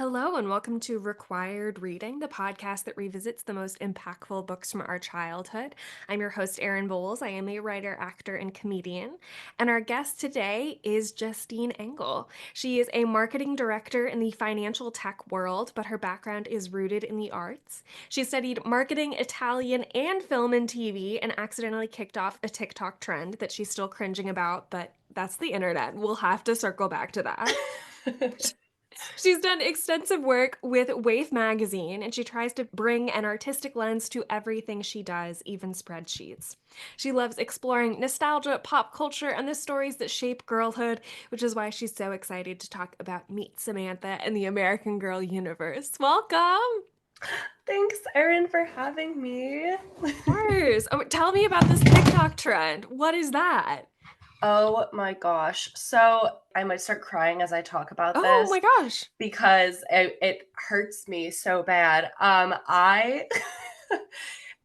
Hello, and welcome to Required Reading, the podcast that revisits the most impactful books from our childhood. I'm your host, Erin Bowles. I am a writer, actor, and comedian. And our guest today is Justine Engel. She is a marketing director in the financial tech world, but her background is rooted in the arts. She studied marketing, Italian, and film and TV, and accidentally kicked off a TikTok trend that she's still cringing about, but that's the internet. We'll have to circle back to that. She's done extensive work with Waif magazine, and she tries to bring an artistic lens to everything she does, even spreadsheets. She loves exploring nostalgia, pop culture, and the stories that shape girlhood, which is why she's so excited to talk about Meet Samantha and the American Girl universe. Welcome! Thanks, Erin, for having me. Of course. Oh, tell me about this TikTok trend. What is that? Oh my gosh. So I might start crying as I talk about Oh this my gosh. because it hurts me so bad. I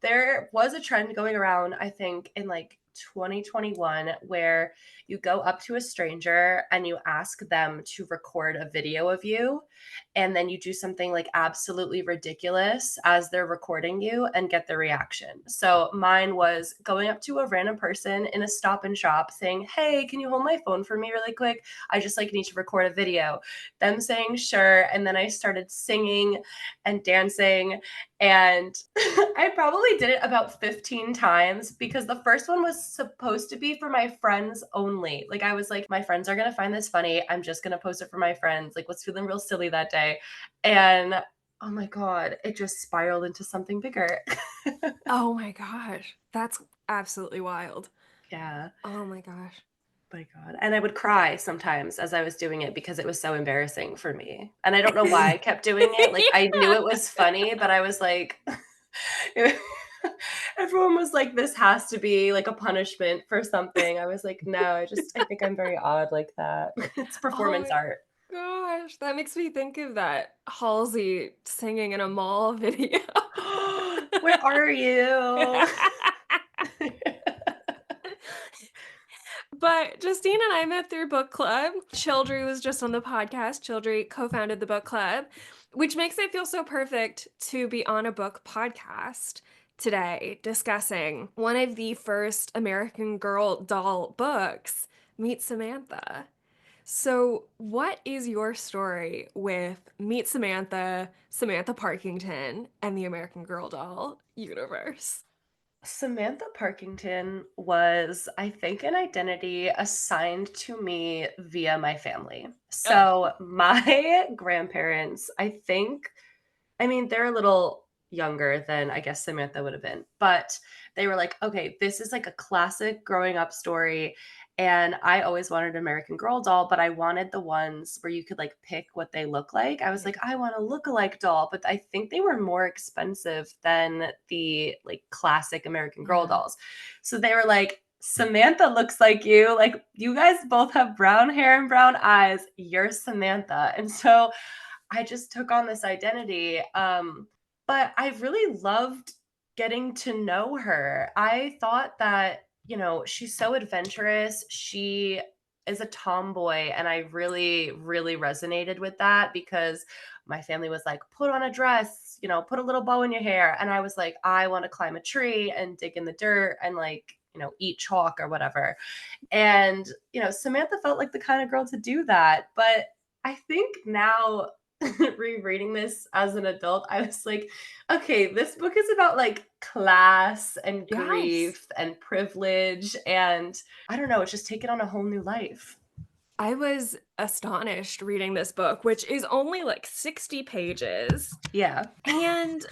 there was a trend going around, I think, in like 2021 where you go up to a stranger and you ask them to record a video of you, and then you do something like absolutely ridiculous as they're recording you and get the reaction. So mine was going up to a random person in a Stop and Shop saying, "Hey, can you hold my phone for me really quick? I just like need to record a video." Them saying sure, and then I started singing and dancing, and I probably did it about 15 times because the first one was supposed to be for my friends only. Like, I was like, my friends are going to find this funny. I'm just going to post it for my friends. Like, was feeling real silly that day. And oh my God, it just spiraled into something bigger. Oh my gosh. That's absolutely wild. Yeah. Oh my gosh. My God. And I would cry sometimes as I was doing it because it was so embarrassing for me. And I don't know why I kept doing it. Like, I knew Yeah. it was funny, but I was like, everyone was like, this has to be like a punishment for something. I was like, no, I think I'm very odd like that. It's Oh performance my art. gosh, that makes me think of that Halsey singing in a mall video. Where are you? But Justine and I met through book club. Childry was just on the podcast. Childry co-founded the book club, which makes it feel so perfect to be on a book podcast today discussing one of the first American Girl doll books, Meet Samantha. So, what is your story with Meet Samantha, Samantha Parkington, and the American Girl doll universe? Samantha Parkington was, I think, an identity assigned to me via my family. Oh, So, my grandparents, I mean, they're a little younger than I guess Samantha would have been, but they were like, okay, this is like a classic growing up story. And I always wanted an American Girl doll, but I wanted the ones where you could like pick what they look like. I was yeah. like, I want a look-alike doll, but I think they were more expensive than the like classic American Girl Yeah. dolls. So they were like, Samantha looks like you. Like, you guys both have brown hair and brown eyes. You're Samantha. And so I just took on this identity. But I really loved getting to know her. I thought that, she's so adventurous. She is a tomboy. And I really, really resonated with that because my family was like, put on a dress, put a little bow in your hair. And I was like, I want to climb a tree and dig in the dirt and like, eat chalk or whatever. And, Samantha felt like the kind of girl to do that. But I think now, rereading this as an adult, I was like, okay, this book is about like class and Yes. grief and privilege. And I don't know, it's just taken on a whole new life. I was astonished reading this book, which is only like 60 pages. Yeah. And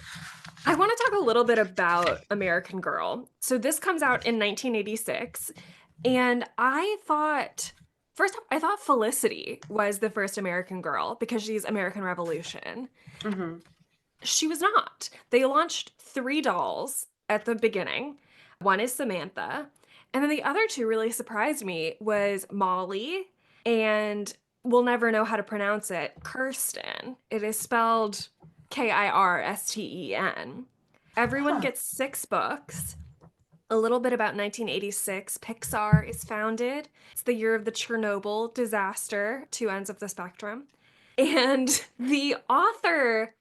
I want to talk a little bit about American Girl. So this comes out in 1986, and I thought Felicity was the first American Girl because she's American Revolution. Hmm. She was not. They launched three dolls at the beginning. One is Samantha, and then the other two really surprised me was Molly and we'll never know how to pronounce it, Kirsten. It is spelled Kirsten. Everyone Huh. gets six books. A little bit about 1986. Pixar is founded. It's the year of the Chernobyl disaster, two ends of the spectrum. And the author,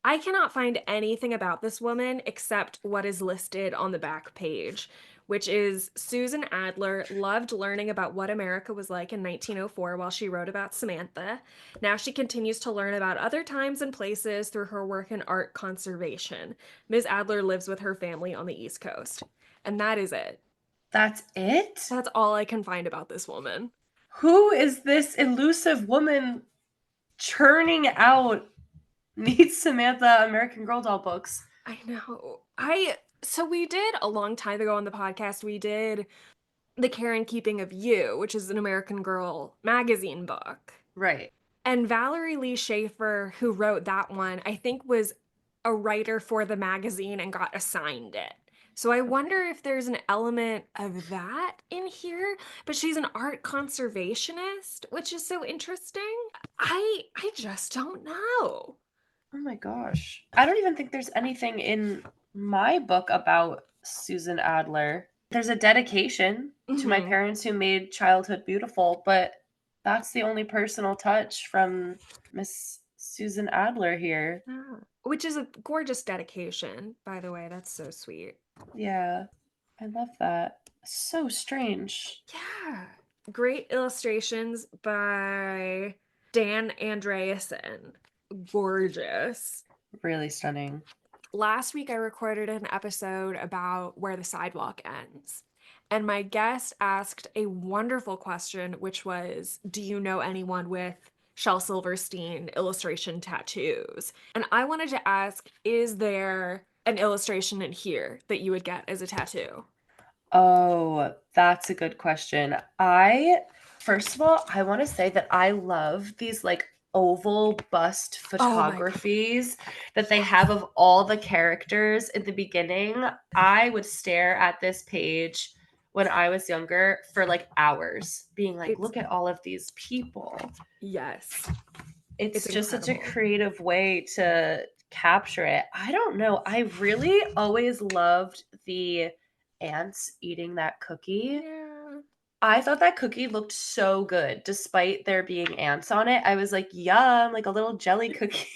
I cannot find anything about this woman except what is listed on the back page, which is Susan Adler loved learning about what America was like in 1904 while she wrote about Samantha. Now she continues to learn about other times and places through her work in art conservation. Ms. Adler lives with her family on the East Coast. And that is it. That's it? That's all I can find about this woman. Who is this elusive woman churning out Meet Samantha American Girl doll books? I know. So we did a long time ago on the podcast, we did The Care and Keeping of You, which is an American Girl magazine book. Right. And Valerie Lee Schaefer, who wrote that one, I think was a writer for the magazine and got assigned it. So I Okay. wonder if there's an element of that in here, but she's an art conservationist, which is so interesting. I just don't know. Oh my gosh. I don't even think there's anything in my book about Susan Adler. There's a dedication to my Mhm. parents who made childhood beautiful, but that's the only personal touch from Miss Susan Adler here. Yeah. Which is a gorgeous dedication, by the way. That's so sweet. Yeah, I love that. So strange. Yeah. Great illustrations by Dan Andreasen. Gorgeous. Really stunning. Last week, I recorded an episode about where the sidewalk ends. And my guest asked a wonderful question, which was, do you know anyone with Shel Silverstein illustration tattoos? And I wanted to ask, is there an illustration in here that you would get as a tattoo? Oh, that's a good question. First of all, I want to say that I love these like oval bust Oh my God. photographies that they Yes. have of all the characters in the beginning. I would stare at this page when I was younger for like hours, being like, It's, look at all of these people. yes, it's It's just such a incredible. creative way to capture it. I don't know. I really always loved the ants eating that cookie. Yeah. I thought that cookie looked so good despite there being ants on it. I was like, yum, like a little jelly cookie.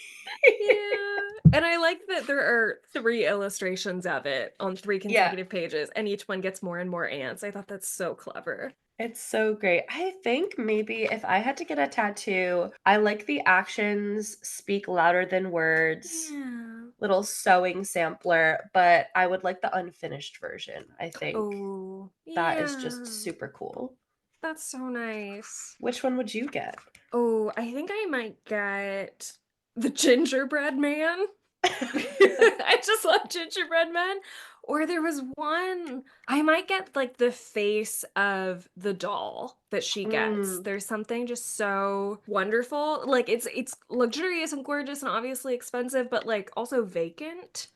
Yeah. And I like that there are three illustrations of it on three Yeah, consecutive pages, and each one gets more and more ants. I thought that's so clever. it's so great. I think maybe if I had to get a tattoo, I like the actions speak louder than words, Yeah. little sewing sampler, but I would like the unfinished version, I think. Oh, That is just yeah. super cool. That's so nice. Which one would you get? Oh, I think I might get the gingerbread man. I just love gingerbread men. Or there was one, I might get like the face of the doll that she gets. Mm, There's something just so wonderful. Like it's luxurious and gorgeous and obviously expensive, but like also vacant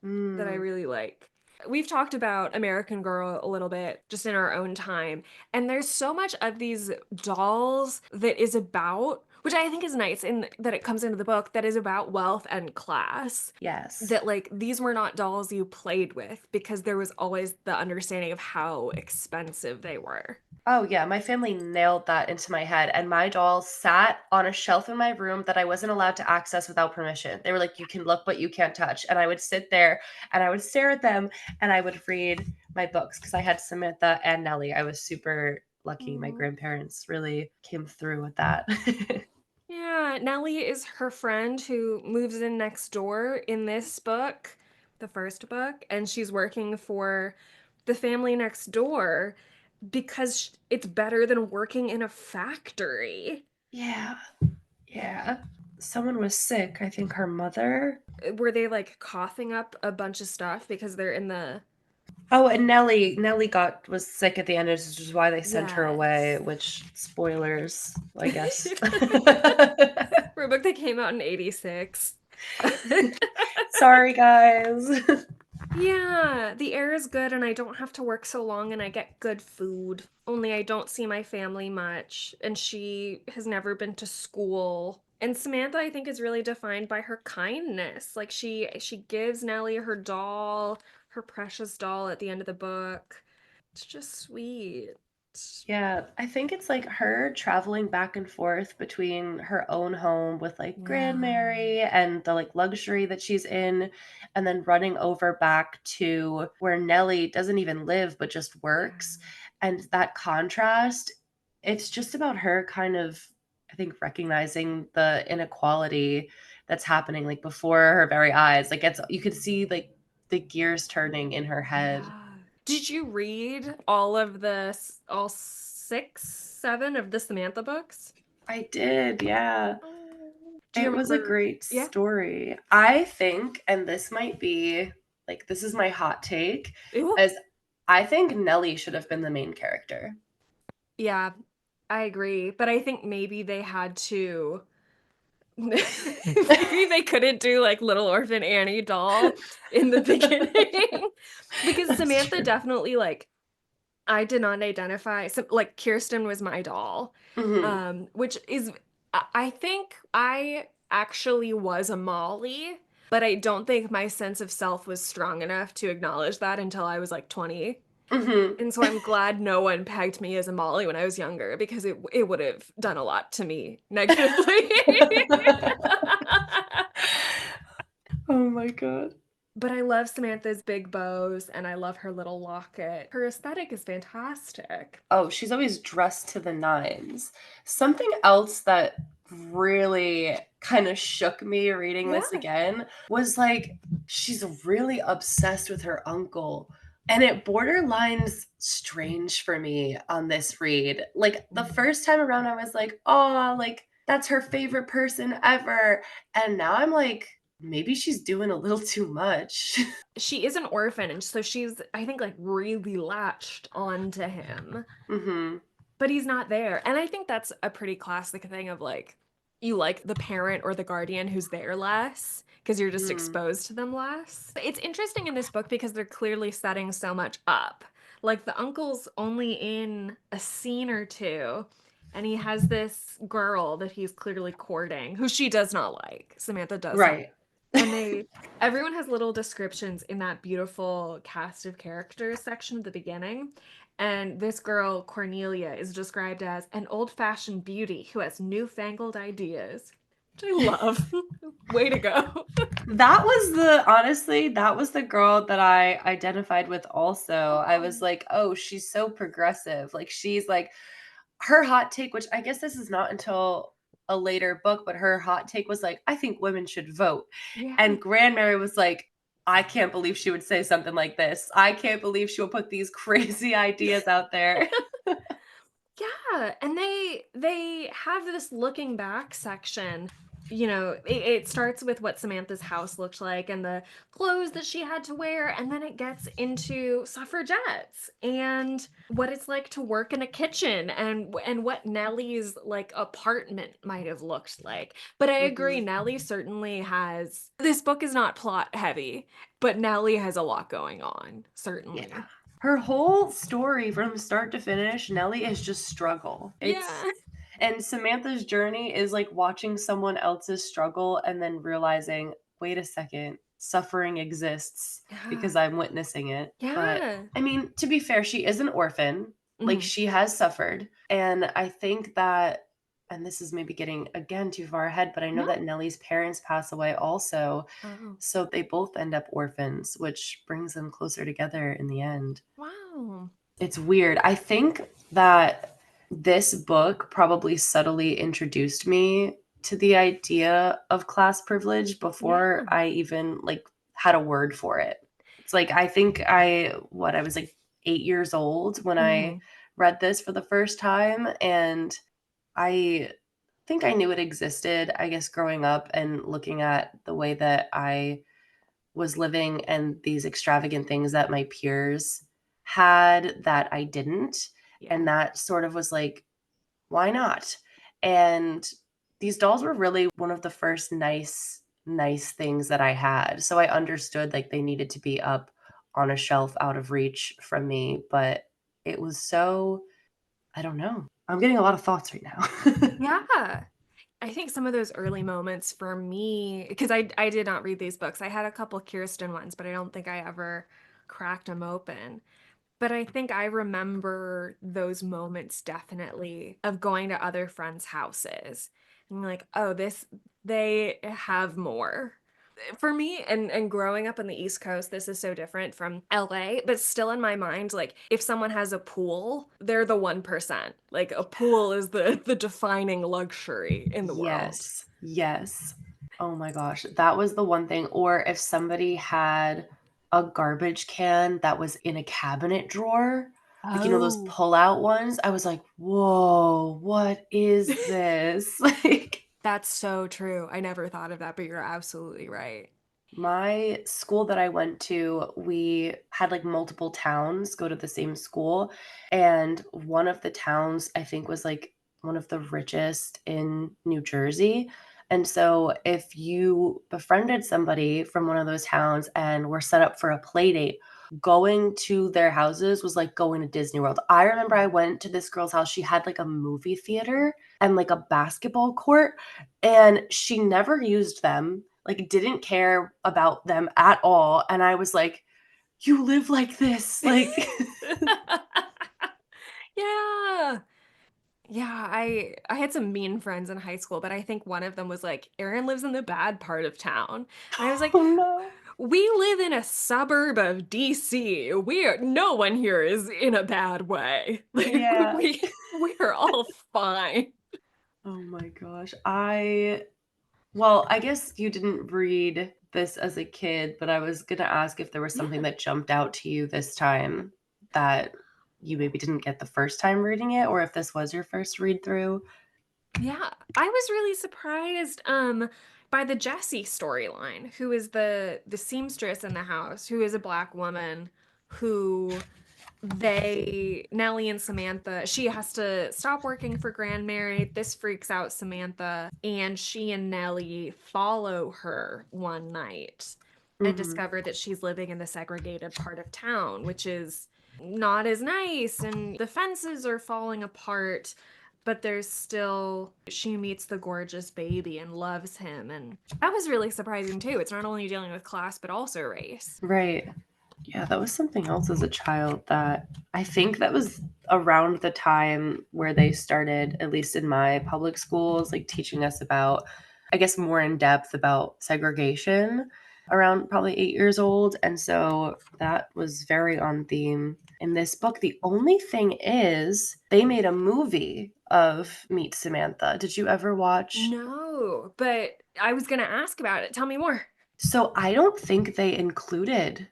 that I mm, really like. We've talked about American Girl a little bit just in our own time, and there's so much of these dolls that is about, which I think is nice in that it comes into the book, that is about wealth and class. yes. That like these were not dolls you played with because there was always the understanding of how expensive they were. Oh, yeah, my family nailed that into my head, and my doll sat on a shelf in my room that I wasn't allowed to access without permission. They were like, "You can look, but you can't touch." And I would sit there and I would stare at them and I would read my books because I had Samantha and Nellie. I was super lucky. My Mm. grandparents really came through with that. Yeah, Nellie is her friend who moves in next door in this book, the first book, and she's working for the family next door because it's better than working in a factory. Yeah, yeah. Someone was sick, I think her mother. Were they like coughing up a bunch of stuff because they're in the. Oh, and Nellie got was sick at the end, which is why they sent her away, Yes. which spoilers, I guess. For a book that came out in 86. Sorry, guys. Yeah, the air is good and I don't have to work so long and I get good food. Only I don't see my family much and she has never been to school. And Samantha I think is really defined by her kindness. Like she gives Nellie her doll, her precious doll at the end of the book. It's just sweet. Yeah, I think it's like her traveling back and forth between her own home with like Grand Yeah. Mary and the like luxury that she's in, and then running over back to where Nellie doesn't even live but just works. Yeah. And that contrast, it's just about her kind of, I think, recognizing the inequality that's happening like before her very eyes. Like it's you could see like the gears turning in her head. Yeah. Did you read all of all six, seven of the Samantha books? I did, yeah. Oh. Do you It was a remember? great Yeah. story. I think, and this might be like this is my hot take, Ew. as I think Nellie should have been the main character. Yeah, I agree. But I think maybe they had to. Maybe they couldn't do like Little Orphan Annie doll in the beginning. Because That's Samantha true. definitely like I did not identify so like Kirsten was my doll. Mhm. Which is I think I actually was a Molly, but I don't think my sense of self was strong enough to acknowledge that until I was like 20. Mhm. And so I'm glad no one pegged me as a Molly when I was younger because it would have done a lot to me negatively. Oh my god. But I love Samantha's big bows and I love her little locket. Her aesthetic is fantastic. Oh, she's always dressed to the nines. Something else that really kind of shook me reading this Yeah. again was like she's really obsessed with her uncle. And it borderlines strange for me on this read. Like the Mm. first time around, I was like, oh, like that's her favorite person ever. And now I'm like, maybe she's doing a little too much. She is an orphan, and so she's, I think, like really latched onto him, Hmm. but he's not there. And I think that's a pretty classic thing of like, you like the parent or the guardian who's there less because you're just Mm. exposed to them less. It's interesting in this book because they're clearly setting so much up. Like the uncle's only in a scene or two, and he has this girl that he's clearly courting, who she does not like. Samantha does not. Right. And everyone has little descriptions in that beautiful cast of characters section at the beginning. And this girl, Cornelia, is described as an old fashioned beauty who has newfangled ideas, which I love. Way to go. That was the honestly, that was the girl that I identified with also. I was Oh, like, "Oh, she's so progressive." Like she's like her hot take, which I guess this is not until a later book, but her hot take was like, "I think women should vote." yeah. And Grandmary was like, "I can't believe she would say something like this. I can't believe she would put these crazy ideas out there." Yeah, and they have this looking back section. You know, it starts with what Samantha's house looked like and the clothes that she had to wear, and then it gets into suffragettes and what it's like to work in a kitchen and what Nellie's like apartment might have looked like. But I agree, Mhm. Nellie certainly has. This book is not plot heavy, but Nellie has a lot going on, Yeah. certainly. Her whole story from start to finish, Nellie is just struggle. It's Yeah. and Samantha's journey is like watching someone else's struggle and then realizing, wait a second, suffering exists Yeah. because I'm witnessing it. But Yeah. I mean, to be fair, she is an orphan. Like Mhm. she has suffered. And I think that, and this is maybe getting again too far ahead, but I know No. that Nellie's parents pass away also. Oh. So they both end up orphans, which brings them closer together in the end. Wow. It's weird. I think that this book probably subtly introduced me to the idea of class privilege Yeah. before I even like had a word for it. It's like I think I was like 8 years old when I Mhm. read this for the first time, and I think I knew it existed, I guess growing up and looking at the way that I was living and these extravagant things that my peers had that I didn't. Yeah. And that sort of was like, why not? And these dolls were really one of the first nice things that I had. So I understood like they needed to be up on a shelf out of reach from me, but it was so I don't know. I'm getting a lot of thoughts right now. Yeah. I think some of those early moments for me, because I did not read these books. I had a couple Kirsten ones, but I don't think I ever cracked them open. But I think I remember those moments definitely of going to other friends' houses and like, oh, they have more. For me and growing up on the East Coast, this is so different from LA, but still in my mind, like if someone has a pool, they're the 1%. Like a pool is the defining luxury in the world. Yes. Yes. Oh my gosh, that was the one thing. Or if somebody had a garbage can that was in a cabinet drawer, like, those Oh, pull-out ones, I was like, "Whoa, what is this?" Like, that's so true. I never thought of that, but you're absolutely right. my school that I went to, we had, like, multiple towns go to the same school, and one of the towns, I think, was, like, one of the richest in New Jersey, and so if you befriended somebody from one of those towns and were set up for a play date, going to their houses was like going to Disney World. I remember I went to this girl's house, she had, like, a movie theater and, like, a basketball court, and she never used them, like, didn't care about them at all, and I was like, "You live like this," like Yeah. Yeah, I had some mean friends in high school, but I think one of them was like, "Erin lives in the bad part of town." And I was like, Oh, no. "We live in a suburb of DC. No one here is in a bad way. Like Yeah. we are all fine." Oh my gosh. Well, I guess you didn't read this as a kid, but I was gonna ask if there was something Yeah. that jumped out to you this time that you maybe didn't get the first time reading it, or if this was your first read through? Yeah, I was really surprised by the Jessie storyline, who is the seamstress in the house, who is a black woman who Nellie and Samantha, she has to stop working for Grand Mary. This freaks out Samantha, and she and Nellie follow her one night and Mhm. discover that she's living in the segregated part of town, which is not as nice, and the fences are falling apart. But she meets the gorgeous baby and loves him. And that was really surprising too. It's not only dealing with class, but also race. Right. Yeah, that was something else as a child that I think that was around the time where they started, at least in my public schools, like teaching us about, I guess, more in depth about segregation around probably 8 years old. And so that was very on theme in this book. The only thing is, they made a movie of Meet Samantha. Did you ever watch? No, but I was going to ask about it. Tell me more. So I don't think they included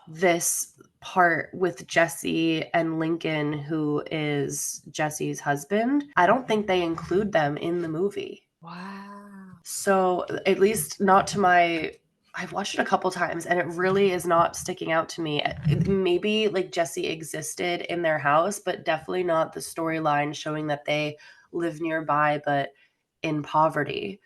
this part with Jesse and Lincoln, who is Jesse's husband. I don't think they include them in the movie. Wow. So, at least not to my I've watched it a couple times and it really is not sticking out to me. Maybe like Jesse existed in their house, but definitely not the storyline showing that they live nearby but in poverty,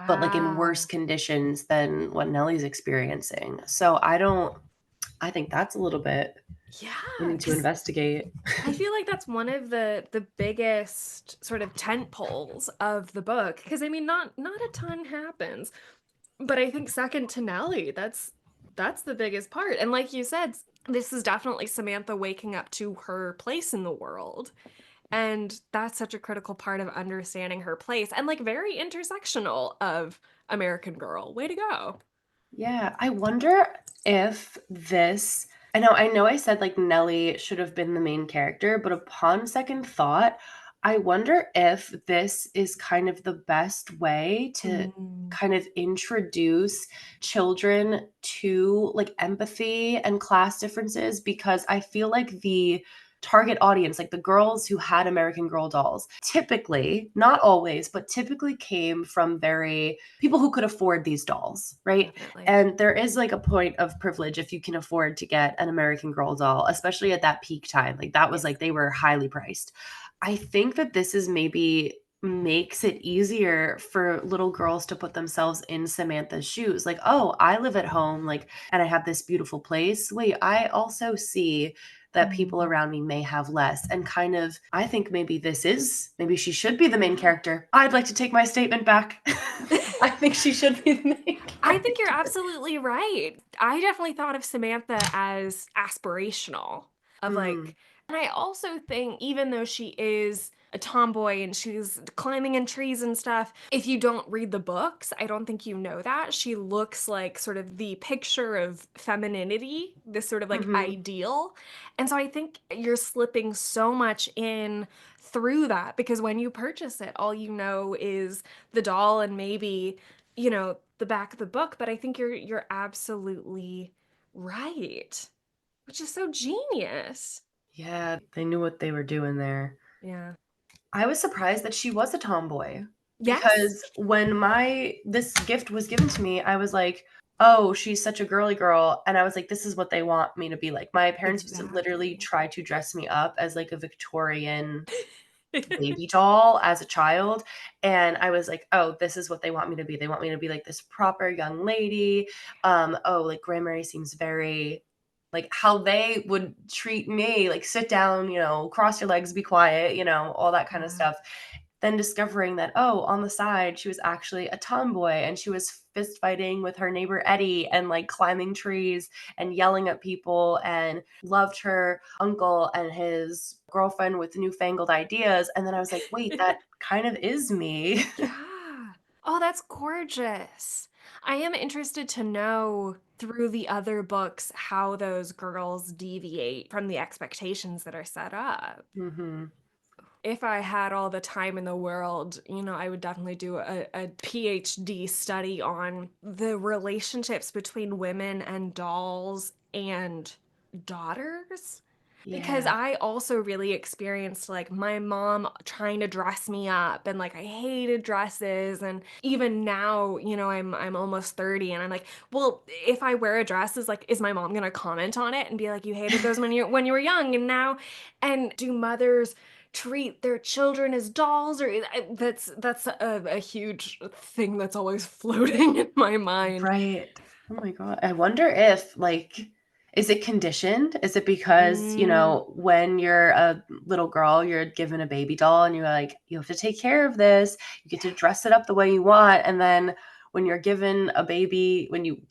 but like in worse Wow. conditions than what Nellie's experiencing. So I think that's a little bit we Yeah, need to because investigate. I feel like that's one of the biggest sort of tent poles of the book. Because I mean, not a ton happens, but I think second to Nellie, that's the biggest part. And like you said, this is definitely Samantha waking up to her place in the world. And that's such a critical part of understanding her place and like very intersectional of American Girl. Way to go. Yeah, I wonder if this I know I said like Nellie should have been the main character, but upon second thought, I wonder if this is kind of the best way to Mm, kind of introduce children to like empathy and class differences, because I feel like the target audience, like the girls who had American Girl dolls, typically, not always, but typically came from very people who could afford these dolls, right? definitely. And there is like a point of privilege if you can afford to get an American Girl doll, especially at that peak time. Like that was Yes. like they were highly priced. I think that this is maybe makes it easier for little girls to put themselves in Samantha's shoes. Like, oh, I live at home, like, and I have this beautiful place. Wait, I also see that people Mhm. around me may have less. And kind of, I think maybe she should be the main Yeah. character. I'd like to take my statement back. I think she should be the main I think you're character. absolutely right. I definitely thought of Samantha as aspirational. of Mm. like, and I also think even though she is a tomboy and she's climbing in trees and stuff, if you don't read the books, I don't think you know that. She looks like sort of the picture of femininity, this sort of like Mhm. ideal. And so I think you're slipping so much in through that because when you purchase it, all you know is the doll and maybe, the back of the book, but I think you're absolutely right, which is so genius. Yeah, they knew what they were doing there. Yeah. I was surprised that she was a tomboy Yes, because when my this gift was given to me, I was like, "Oh, she's such a girly girl." And I was like, "This is what they want me to be like." My parents used to literally exactly. try to dress me up as like a Victorian baby doll as a child, and I was like, "Oh, this is what they want me to be. They want me to be like this proper young lady." Oh, like Grandmary seems very like how they would treat me, like sit down, cross your legs, be quiet, all that kind of Yeah. stuff. Then discovering that, oh, on the side, she was actually a tomboy and she was fist fighting with her neighbor Eddie and like climbing trees and yelling at people and loved her uncle and his girlfriend with newfangled ideas. And then I was like, wait, that kind of is me. Yeah. Oh, that's gorgeous. I am interested to know through the other books how those girls deviate from the expectations that are set up. Hmm. If I had all the time in the world, I would definitely do a PhD study on the relationships between women and dolls and daughters. Because Yeah. I also really experienced like my mom trying to dress me up and like I hated dresses and even now, I'm almost 30 and I'm like, well, if I wear a dress is my mom going to comment on it and be like you hated those when you were young and now and do mothers treat their children as dolls or that's a huge thing that's always floating in my mind. Right. Oh my god. I wonder if, like, is it conditioned? Is it because, Mm, when you're a little girl, you're given a baby doll and you're like, "You have to take care of this. You get to yeah. dress it up the way you want." And then when you're given a baby when you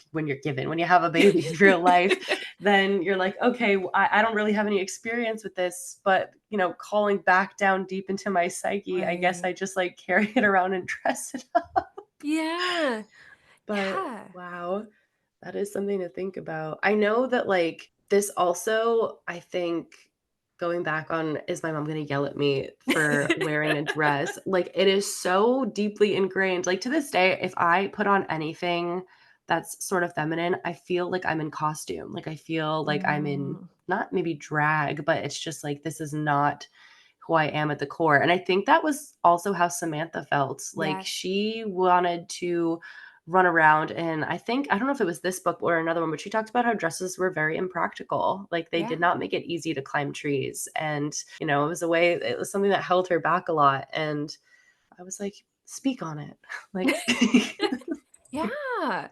have a baby in real life, then you're like, "Okay, I don't really have any experience with this, but, calling back down deep into my psyche, I guess Right. I just, like, carry it around and dress it up." Yeah. But Yeah. wow, that is something to think about. I know that, like, this also, I think going back on, is my mom gonna yell at me for wearing a dress? Like, it is so deeply ingrained. Like, to this day, if I put on anything that's sort of feminine, I feel like I'm in costume. Like, I feel like I'm in Mm, not maybe drag, but it's just like this is not who I am at the core. And I think that was also how Samantha felt. Like, yes. she wanted to run around, and I don't know if it was this book or another one, but she talked about how dresses were very impractical. Like, they did Yeah. not make it easy to climb trees, and it was something that held her back a lot. And I was like, speak on it. Like, Yeah.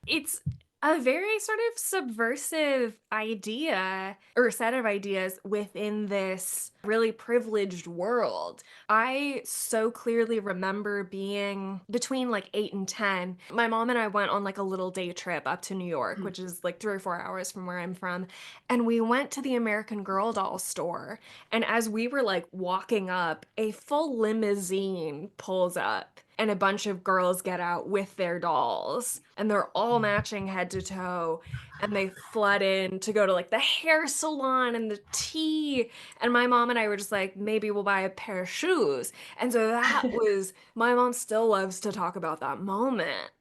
It's a very sort of subversive idea or set of ideas within this really privileged world. I so clearly remember being between like 8 and 10. My mom and I went on like a little day trip up to New York, which is like 3 or 4 hours from where I'm from. And we went to the American Girl doll store. And as we were like walking up, a full limousine pulls up and a bunch of girls get out with their dolls and they're all matching head to toe and they flood in to go to like the hair salon and the tea and my mom and I were just like maybe we'll buy a pair of shoes and so that was my mom still loves to talk about that moment.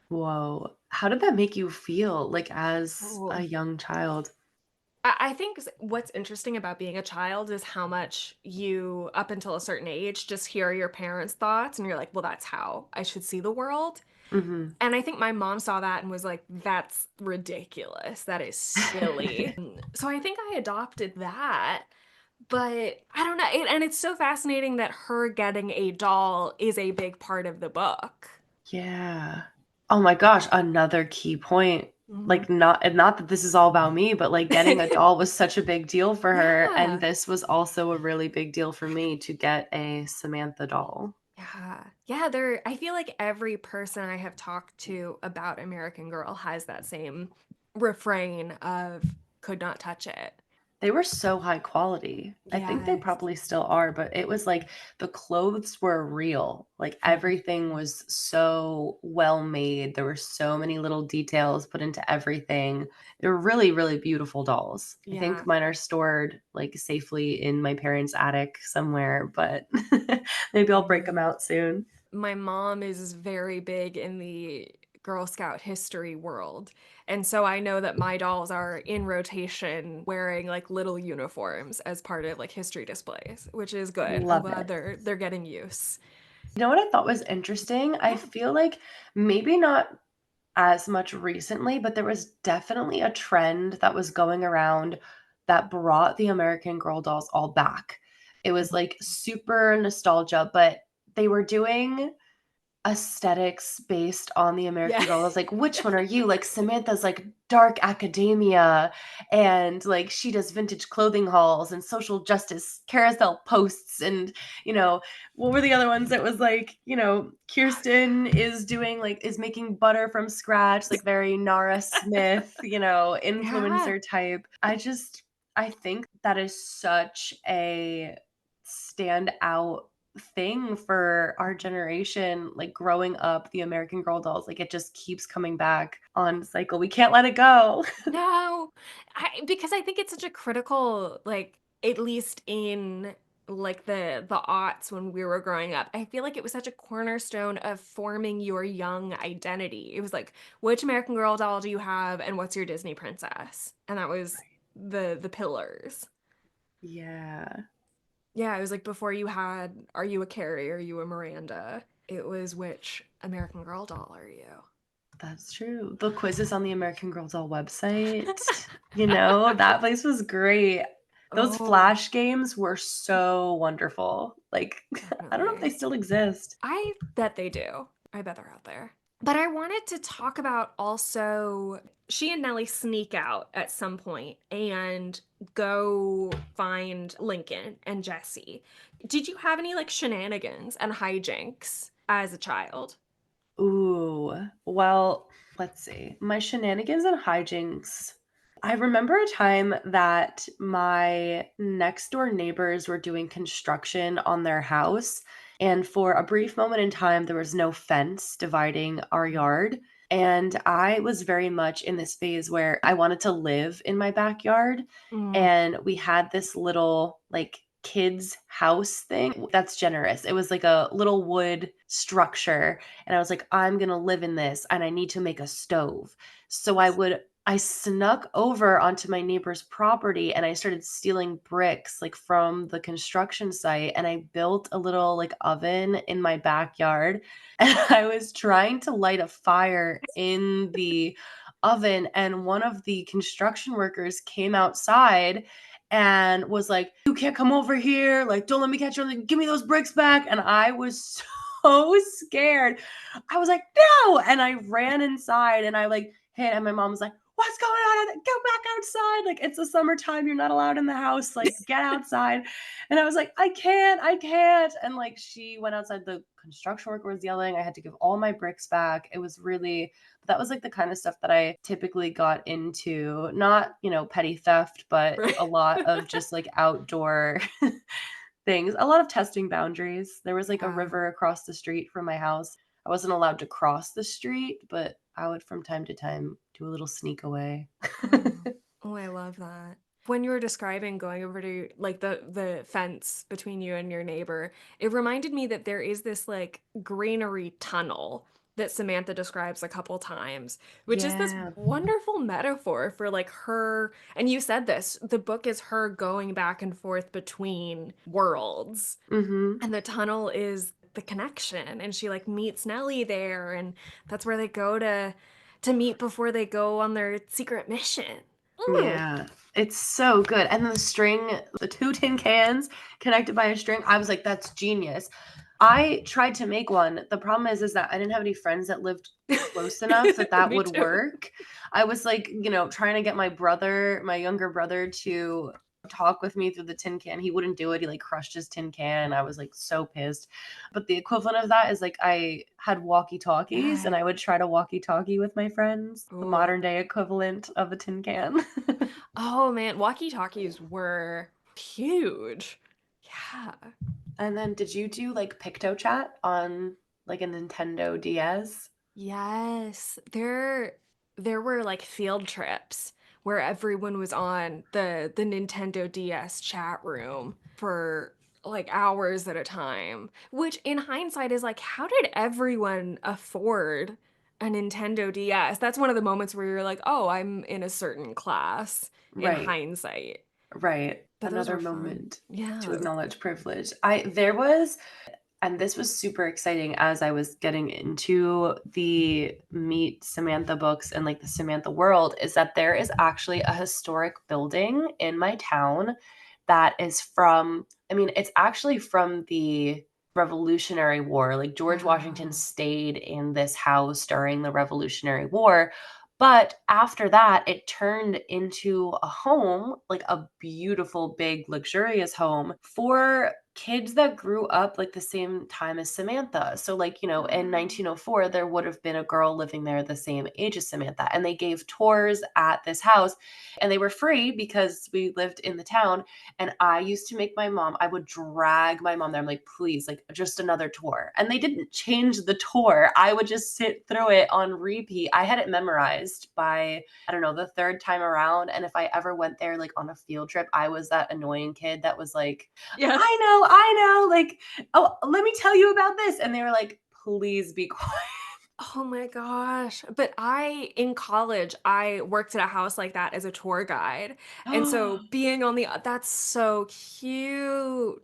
whoa, how did that make you feel, like, as a Oh, young child? I think what's interesting about being a child is how much you, up until a certain age, just hear your parents' thoughts and you're like, well, that's how I should see the world. Mhm. And I think my mom saw that and was like, that's ridiculous. That is silly. So I think I adopted that. But I don't know. And it's so fascinating that her getting a doll is a big part of the book. Yeah. Oh my gosh, another key point. Mhm. Like, not that this is all about me, but, like, getting a doll was such a big deal for her, and Yeah. this was also a really big deal for me to get a Samantha doll. Yeah. Yeah, I feel like every person I have talked to about American Girl has that same refrain of could not touch it. They were so high quality. I think they Yes. probably still are, but it was like the clothes were real. Like Mhm. everything was so well made. There were so many little details put into everything. They were really, really beautiful dolls. I Yeah. think mine are stored like safely in my parents' attic somewhere, but maybe I'll break them Mm. out soon. My mom is very big in the Girl Scout history world. And so I know that my dolls are in rotation wearing like little uniforms as part of like history displays, which is good. I'm Love glad it. they're getting use. You know what I thought was interesting? I Yeah. feel like maybe not as much recently, but there was definitely a trend that was going around that brought the American Girl dolls all back. It was like super nostalgia, but they were doing aesthetics based on the Yeah. American Girl. I was like, which one are you? Like Samantha's like dark academia and like she does vintage clothing hauls and social justice carousel posts and what were the other ones that was like, Oh, yeah. Kirsten is doing like is making butter from scratch, like very Nara Smith, Yeah. influencer type. I think that is such a standout thing for our generation, like growing up, the American Girl dolls, like it just keeps coming back on cycle. We can't let it go. No, because I think it's such a critical, like, at least in like the aughts when we were growing up, I feel like it was such a cornerstone of forming your young identity. It was like, which American Girl doll do you have, and what's your Disney princess? And that was the pillars. Yeah, Yeah, it was like before you had, are you a Carrie? Are you a Miranda? It was which American Girl doll are you? that's true. The quizzes on the American Girl doll website, that place was great. Those Oh, flash games were so wonderful. Like, I don't know if they definitely. still exist. I bet they do. I bet they're out there. But I wanted to talk about also she and Nellie sneak out at some point and go find Lincoln and Jesse. Did you have any like shenanigans and hijinks as a child? Ooh, well, let's see. My shenanigans and hijinks. I remember a time that my next door neighbors were doing construction on their house. And for a brief moment in time, there was no fence dividing our yard. And I was very much in this phase where I wanted to live in my backyard. Mm, And we had this little, like, kids' house thing. That's generous. It was like a little wood structure and I was like, I'm gonna live in this and I need to make a stove. So I snuck over onto my neighbor's property and I started stealing bricks like from the construction site and I built a little like oven in my backyard and I was trying to light a fire in the oven and one of the construction workers came outside and was like, "You can't come over here. Like, don't let me catch you. Like, give me those bricks back." And I was so scared. I was like, "No!" And I ran inside and I like hid and my mom was like, "What's going on? Go back outside. Like it's the summertime. You're not allowed in the house. Like get outside." And I was like, "I can't. I can't." And like she went outside. The construction worker was yelling. I had to give all my bricks back. It was really that was like the kind of stuff that I typically got into. Not, petty theft, but right. a lot of just like outdoor things, a lot of testing boundaries. There was like a Yeah. river across the street from my house. I wasn't allowed to cross the street, but I would from time to time do a little sneak away. Oh. Oh, I love that. When you were describing going over to like the fence between you and your neighbor, it reminded me that there is this like greenery tunnel that Samantha describes a couple times, which is this Yeah. wonderful metaphor for like her, and you said this, the book is her going back and forth between worlds, Mhm. and the tunnel is the connection, and she like meets Nellie there, and that's where they go to meet before they go on their secret mission. Mm. Yeah. It's so good. And the string, the 2 tin cans connected by a string, I was like, "That's genius." I tried to make one. The problem is that I didn't have any friends that lived close enough that that Me would too. work. I was like, trying to get my younger brother to talk with me through the tin can. He wouldn't do it. He like crushed his tin can. I was like so pissed. But the equivalent of that is like I had walkie-talkies Yeah. and I would try to walkie-talkie with my friends, the Ooh. modern day equivalent of a tin can. Oh man, walkie-talkies were huge. Yeah. And then did you do like PictoChat on like a Nintendo DS? Yes. There were like field trips where everyone was on the Nintendo DS chat room for like hours at a time, which in hindsight is like how did everyone afford a Nintendo DS? That's one of the moments where you're like, "Oh, I'm in a certain class" in Right. hindsight. Right. But those Another were fun. moment to Yeah. acknowledge privilege. I there was and this was super exciting as I was getting into the Meet Samantha books and like the Samantha world is that there is actually a historic building in my town that is from, I mean, it's actually from the Revolutionary War. Like George Washington Wow. stayed in this house during the Revolutionary War. But after that, it turned into a home, like a beautiful, big, luxurious home for kids that grew up like the same time as Samantha. So, like, in Wow. 1904, there would have been a girl living there the same age as Samantha. And they gave tours at this house and they were free because we lived in the town. And I used to make my mom, I would drag my mom there. I'm like, please, like just another tour. And they didn't change the tour. I would just sit through it on repeat. I had it memorized by, I don't know, the third time around. And if I ever went there like on a field trip, I was that annoying kid that was like, Yeah. I know, like, oh, let me tell you about this. And they were like, please be quiet. Oh my gosh. But in college, I worked at a house like that as a tour guide. And so being on that's so cute.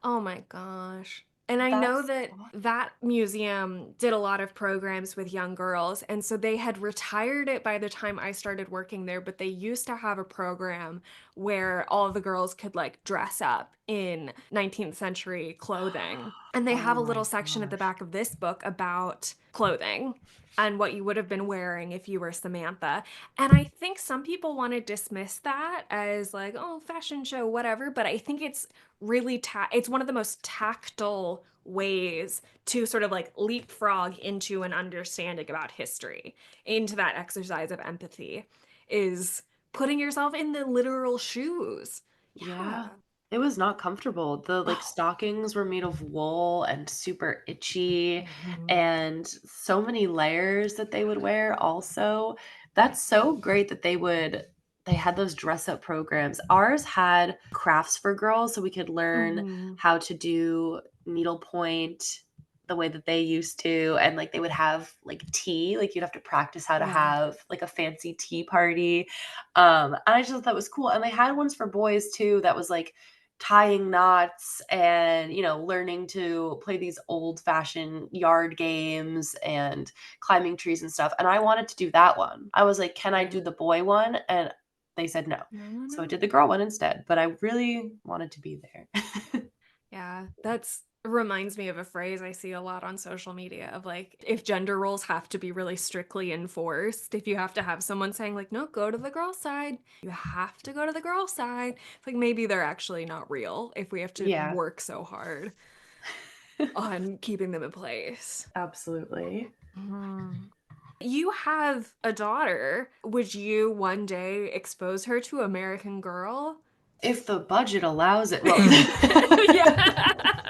Oh my gosh. And I know That's that awesome. that museum did a lot of programs with young girls. And so they had retired it by the time I started working there, but they used to have a program where all of the girls could like dress up in 19th century clothing. And they have Oh a my little section at the gosh. back of this book about clothing and what you would have been wearing if you were Samantha. And I think some people want to dismiss that as like, oh, fashion show, whatever. But I think it's really it's one of the most tactile ways to sort of like leapfrog into an understanding about history, into that exercise of empathy, is putting yourself in the literal shoes. Yeah. Yeah. It was not comfortable. The, like, Oh. stockings were made of wool and super itchy, Mhm. and so many layers that they would wear also. That's so great that they had those dress up programs. Ours had crafts for girls, so we could learn Mhm. how to do needlepoint the way that they used to, and, like, they would have, like, tea, like, you'd have to practice how to Yeah. have, like, a fancy tea party. And I just thought that was cool. And they had ones for boys too that was like tying knots and, learning to play these old fashioned yard games and climbing trees and stuff. And I wanted to do that one. I was like, can I do Right. the boy one? And they said no. No, no, So I no. did the girl one instead, but I really wanted to be there. Yeah, that's reminds me of a phrase I see a lot on social media of like if gender roles have to be really strictly enforced, if you have to have someone saying like, no, go to the girl side, you have to go to the girl side. It's like maybe they're actually not real if we have to Yeah, work so hard on keeping them in place. absolutely. Mhm. You have a daughter. Would you one day expose her to American Girl? If the budget allows it. Well, Yeah.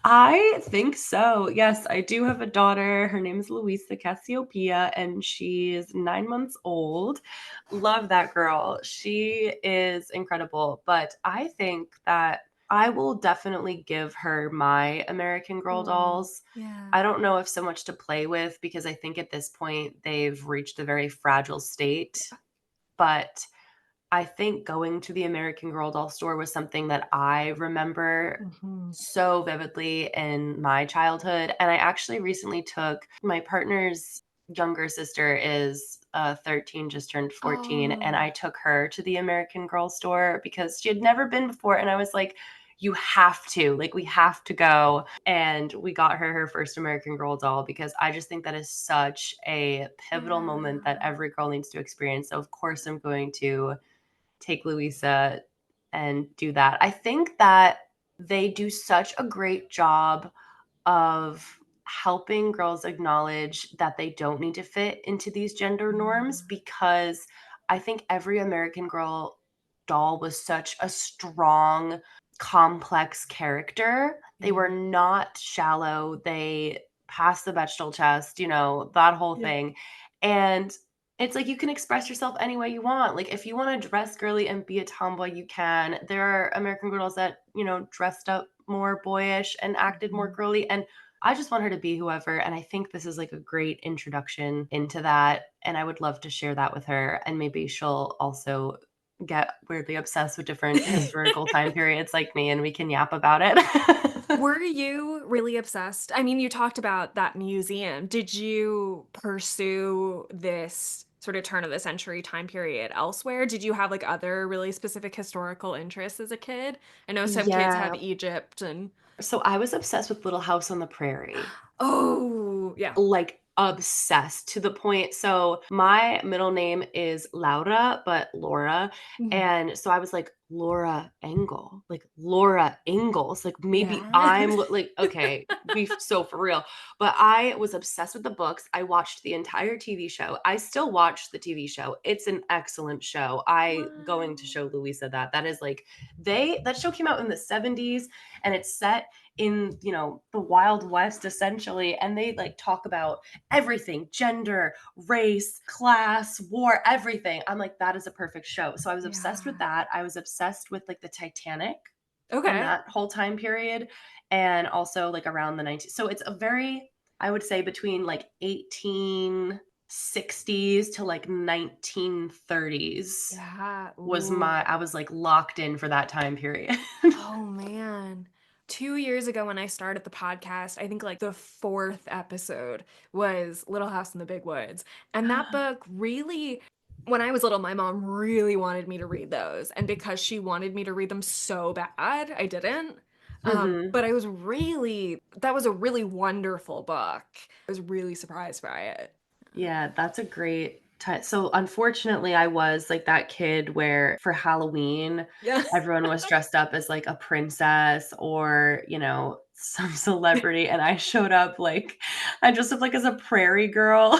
I think so. Yes, I do have a daughter. Her name is Luisa Cassiopeia, and she's 9 months old. Love that girl. She is incredible. But I think that I will definitely give her my American Girl Oh, dolls. yeah. I don't know if so much to play with because I think at this point they've reached a very fragile state. But I think going to the American Girl doll store was something that I remember Mhm. so vividly in my childhood. And I actually recently took my partner's younger sister is 13, just turned 14, and Oh, I took her to the American Girl store because she had never been before. And I was like, you have to, like, we have to go. And we got her first American Girl doll because I just think that is such a pivotal moment that yeah. every girl needs to experience. So, of course, I'm going to take Louisa and do that. I think that they do such a great job of helping girls acknowledge that they don't need to fit into these gender norms, Mm, because I think every American Girl doll was such a strong, complex character. They were yeah. not shallow. They passed the Bechdel test, that whole Yeah. thing. And it's like you can express yourself any way you want. Like if you want to dress girly and be a tomboy, you can. There are American Girls that, dressed up more boyish and acted more Mhm. girly. And I just want her to be whoever, and I think this is, like, a great introduction into that, and I would love to share that with her, and maybe she'll also get weirdly obsessed with different historical time periods like me, and we can yap about it. Were you really obsessed? I mean, you talked about that museum. Did you pursue this sort of turn of the century time period elsewhere? Did you have like other really specific historical interests as a kid? I know some kids have Yeah. Egypt and So I was obsessed with Little House on the Prairie. oh, yeah. Like, obsessed to the point, so my middle name is Laura, but Laura, Mhm. and so I was like, "Laura Engel," like, Laura Ingalls, like, maybe Yeah. I'm like, okay, be so for real, but I was obsessed with the books. I watched the entire TV show. I still watch the TV show. It's an excellent show. I going to Wow. show Louisa that is like that show came out in the '70s, and it's set in, the Wild West essentially, and they like talk about everything, gender, race, class, war, everything. I'm like, that is a perfect show. So I was obsessed with Yeah. that. I was obsessed with like the Titanic and Okay. that whole time period, and also like around the 19, so it's a very, I would say, between like 1860s to like 1930s Yeah. was Ooh. I was like locked in for that time period. Oh man. 2 years ago when I started the podcast, I think like the fourth episode was Little House in the Big Woods. And that book really, when I was little, my mom really wanted me to read those. And because she wanted me to read them so bad, I didn't. Mhm. But that was a really wonderful book. I was really surprised by it. Yeah, that's a great so unfortunately, I was like that kid where for Halloween, Yeah. everyone was dressed up as like a princess or, some celebrity, and I showed up like I dressed up like as a prairie girl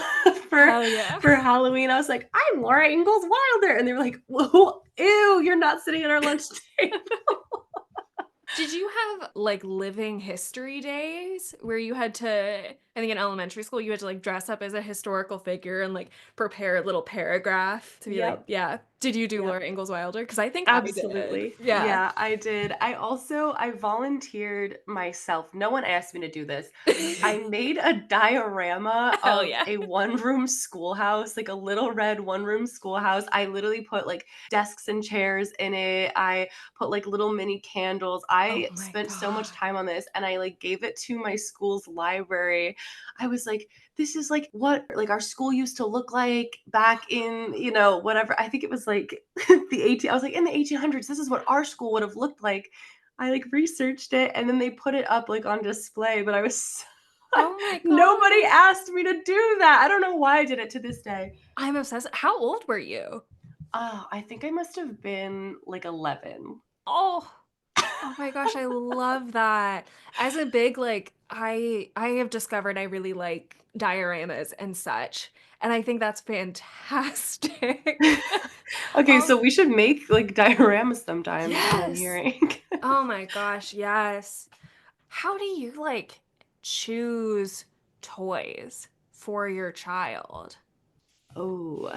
for Hell yeah. for Halloween. I was like, "I'm Laura Ingalls Wilder," and they were like, "Whoa, ew, you're not sitting at our lunch table." Did you have like living history days where you had to, I think in elementary school, you had to like dress up as a historical figure and like prepare a little paragraph to be like, Yep. yeah. Did you do Yep. Laura Ingalls Wilder? Because I think I did. Absolutely. Yeah. Yeah, I did. I volunteered myself. No one asked me to do this. I made a diorama Hell of yeah. a one-room schoolhouse, like a little red one-room schoolhouse. I literally put like desks and chairs in it. I put like little mini candles. Oh I my spent so much God. time on this, and I like gave it to my school's library. I was like, this is like what like our school used to look like back in, whatever. I think it was like the 18 I was like, in the 1800s, this is what our school would have looked like. I like researched it, and then they put it up like on display, but I was Oh my nobody gosh. asked me to do that. I don't know why I did it to this day. I'm obsessed. How old were you? Oh, I think I must have been like 11. Oh, oh my gosh, I love that. As a big like I have discovered I really like dioramas and such, and I think that's fantastic. Okay, Oh, so we should make like dioramas sometime is what I'm yes. hearing. Oh my gosh, yes. How do you like choose toys for your child? Oh,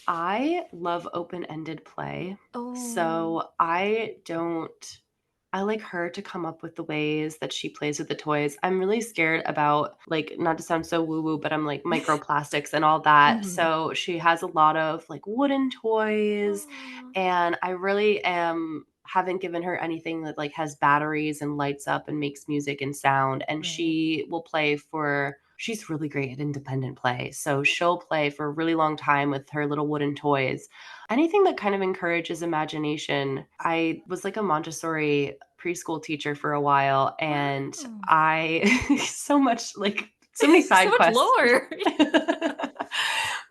I love open-ended play. Oh. So I like her to come up with the ways that she plays with the toys. I'm really scared about, like, not to sound so woo-woo, but I'm like microplastics and all that. Mhm. So she has a lot of like wooden toys, Aw. and I really haven't given her anything that like has batteries and lights up and makes music and sound. And Right. she's really great at independent play. So she'll play for a really long time with her little wooden toys. Anything that kind of encourages imagination. I was like a Montessori preschool teacher for a while, and Wow. I so much like so many So side much quests. lore.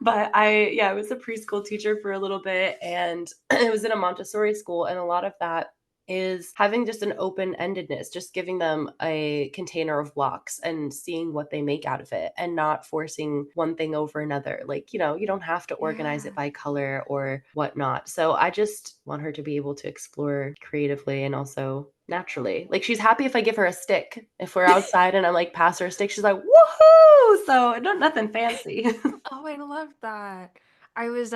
But I was a preschool teacher for a little bit, and it was in a Montessori school, and a lot of that is having just an open-endedness, just giving them a container of blocks and seeing what they make out of it and not forcing one thing over another. Like, you don't have to organize it Yeah. by color or whatnot. So I just want her to be able to explore creatively and also naturally. Like, she's happy if I give her a stick. If we're outside and I'm like, pass her a stick, she's like, woohoo! So nothing fancy. Oh, I love that. I was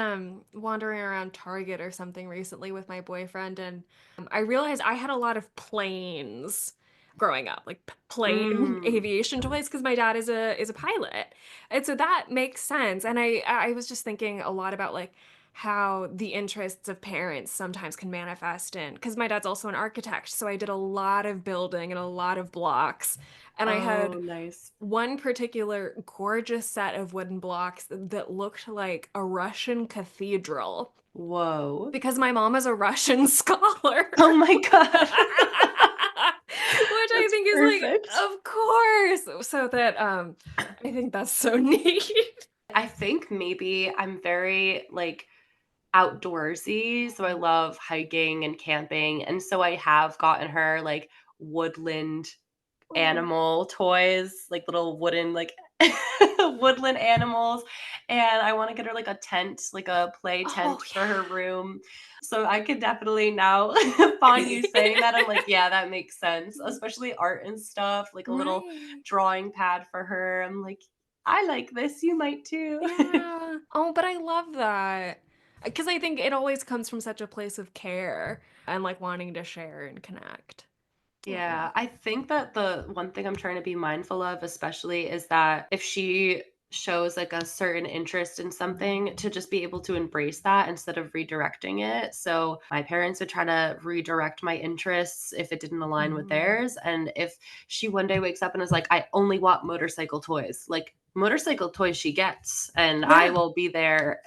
wandering around Target or something recently with my boyfriend, and I realized I had a lot of planes growing up, like plane Mm. aviation toys, because my dad is a pilot. And so that makes sense. And I was just thinking a lot about like how the interests of parents sometimes can manifest in, because my dad's also an architect, so I did a lot of building and a lot of blocks. And I Oh, had nice. one particular gorgeous set of wooden blocks that looked like a Russian cathedral Whoa. because my mom is a Russian scholar. Oh my god. Which I That's think is like, perfect. of course. So that I think that's so neat. I think maybe I'm very, like, outdoorsy, so I love hiking and camping, and so I have gotten her, like, woodland Oh, animal toys, like little wooden, like, woodland animals, and I wanna get her, like, a tent, like a play oh tent for her yeah. room. So I could definitely now upon you saying that, I'm like, "Yeah, that makes sense," especially art and stuff, like a little Right. drawing pad for her. I'm like, "I like this, you might too." Yeah. Oh, but I love that. Because I think it always comes from such a place of care and like wanting to share and connect. Oh. Yeah, I think that the one thing I'm trying to be mindful of, especially, is that if she shows like a certain interest in something, to just be able to embrace that instead of redirecting it. So my parents would try to redirect my interests if it didn't align with Mhm. theirs. And if she one day wakes up and is like, I only want motorcycle toys, like motorcycle toys she gets, and I Yeah. will be there,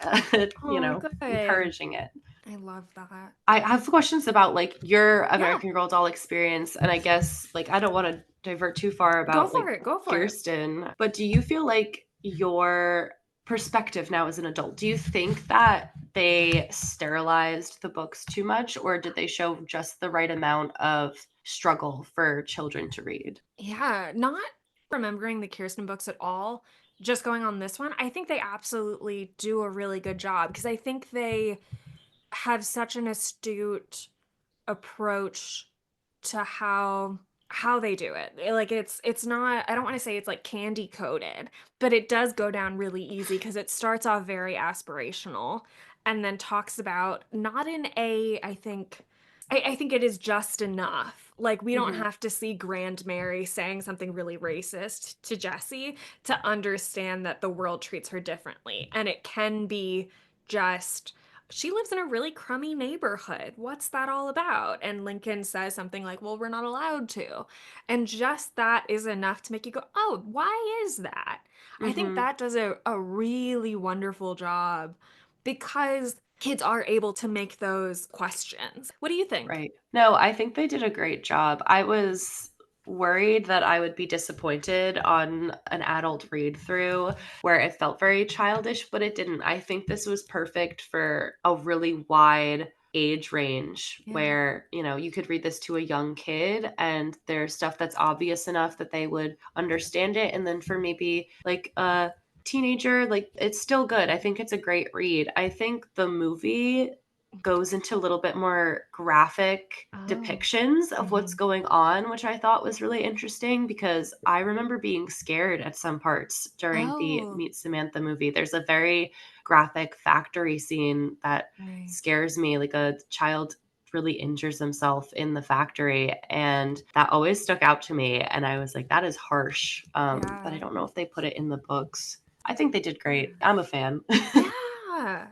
Oh, good. encouraging it. I love that. I have questions about, like, your Yeah, American Girl doll experience, and I guess, like, I don't wanna divert too far go about, for like, it. Go for it. Kirsten, but do you feel like your perspective now as an adult, do you think that they sterilized the books too much, or did they show just the right amount of struggle for children to read? Yeah, not remembering the Kirsten books at all. Just going on this one, I think they absolutely do a really good job because I think they have such an astute approach to how they do it. Like it's not, I don't want to say it's like candy coated, but it does go down really easy because it starts off very aspirational and then talks about not in a I think I think it is just enough. Like we don't Mhm, have to see Grand Mary saying something really racist to Jessie to understand that the world treats her differently. And it can be just she lives in a really crummy neighborhood. What's that all about? And Lincoln says something like, well, we're not allowed to. And just that is enough to make you go, oh, why is that? I think mhm. that does a really wonderful job because kids are able to make those questions. What do you think? Right. No, I think they did a great job. I was worried that I would be disappointed on an adult read through where it felt very childish, but it didn't. I think this was perfect for a really wide age range Yeah. where, you could read this to a young kid and there's stuff that's obvious enough that they would understand it. And then for maybe like a teenager, like it's still good. I think it's a great read. I think the movie goes into a little bit more graphic Oh. depictions of what's Mhm. going on, which I thought was really interesting because I remember being scared at some parts during the Oh. Meet Samantha movie. There's a very graphic factory scene that Right. scares me, like a child really injures himself in the factory, and that always stuck out to me, and I was like, "That is harsh," but I Yeah. don't know if they put it in the books. I think they did great. I'm a fan. Yeah.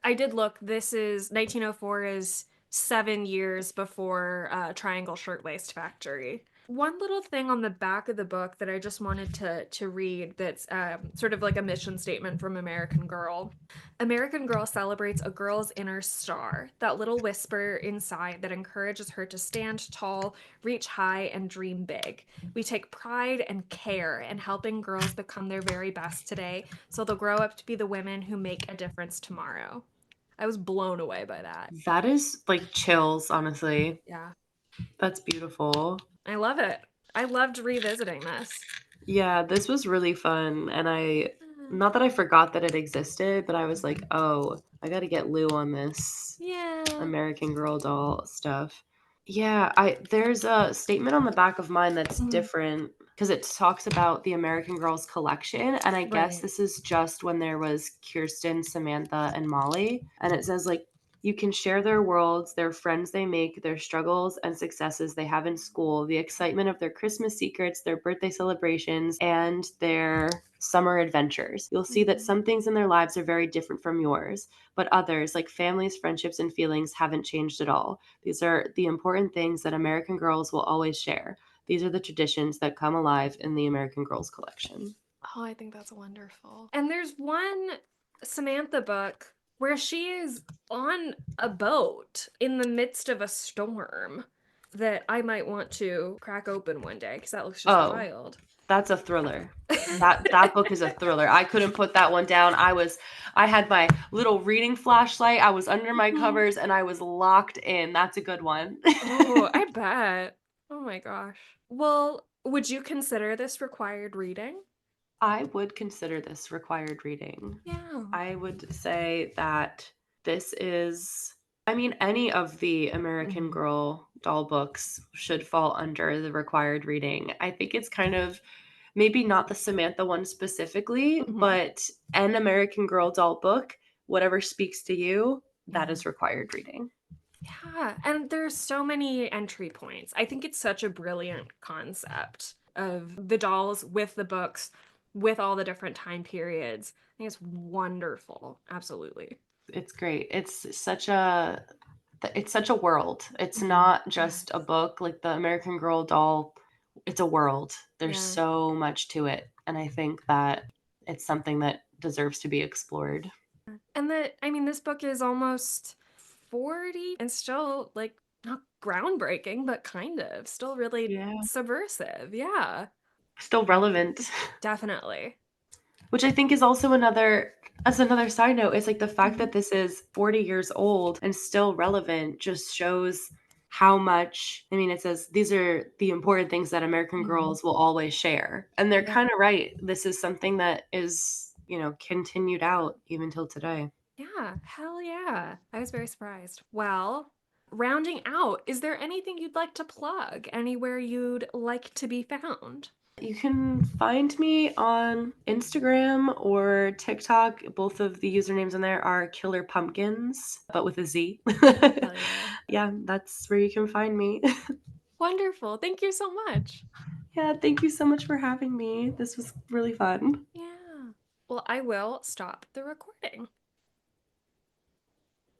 I did look. This is 1904 is 7 years before Triangle Shirtwaist Factory. One little thing on the back of the book that I just wanted to read that's sort of like a mission statement from American Girl. American Girl celebrates a girl's inner star, that little whisper inside that encourages her to stand tall, reach high, and dream big. We take pride and care in helping girls become their very best today so they'll grow up to be the women who make a difference tomorrow. I was blown away by that. That is like chills, honestly. Yeah, That's beautiful. I love it. I loved revisiting this. Yeah, this was really fun, and I not that I forgot that it existed, but I was like, "Oh, I gotta get Lou on this Yeah. American Girl doll stuff." Yeah, I there's a statement on the back of mine that's Mhm. different because it talks about the American Girls collection, and I guess Right. this is just when there was Kirsten, Samantha, and Molly, and it says, like, "You can share their worlds, their friends they make, their struggles and successes they have in school, the excitement of their Christmas secrets, their birthday celebrations, and their summer adventures. You'll see that Mhm. some things in their lives are very different from yours, but others, like families, friendships, and feelings, haven't changed at all. These are the important things that American Girls will always share. These are the traditions that come alive in the American Girls collection." Oh, I think that's wonderful. And there's one Samantha book where she is on a boat in the midst of a storm that I might want to crack open one day because that looks just Oh, wild. that's a thriller. That book is a thriller. I couldn't put that one down. I had my little reading flashlight. I was under my Mhm. covers and I was locked in. That's a good one. Oh, I bet. Oh my gosh. Well, would you consider this required reading? I would consider this required reading. Yeah. I would say that this is I mean, any of the American Mhm. Girl doll books should fall under the required reading. I think it's kind of maybe not the Samantha one specifically, Mhm. but an American Girl doll book, whatever speaks to you, that Mhm. is required reading. Yeah, and there's so many entry points. I think it's such a brilliant concept of the dolls with the books, with all the different time periods. I think it's wonderful. Absolutely. It's great. It's such a world. It's Mhm. not Yeah. just a book like the American Girl doll. It's a world. There's Yeah. so much to it, and I think that it's something that deserves to be explored. And I mean, this book is almost 40 and still like not groundbreaking, but kind of still really Yeah. subversive. Yeah, Still relevant. definitely. Which I think is also another as another side note, it's like the fact Mhm. that this is 40 years old and still relevant just shows how much I mean, it says these are the important things that American Mhm. girls will always share. And they're Yeah. kinda right. This is something that is, continued out even till today. Yeah, hell yeah. I was very surprised. Well, rounding out, is there anything you'd like to plug? Anywhere you'd like to be found? You can find me on Instagram or TikTok. Both of the usernames in there are Killer Pumpkins, but with a Z. Hell yeah. Yeah, that's where you can find me. Wonderful. Thank you so much. Yeah, thank you so much for having me. This was really fun. Yeah. Well, I will stop the recording.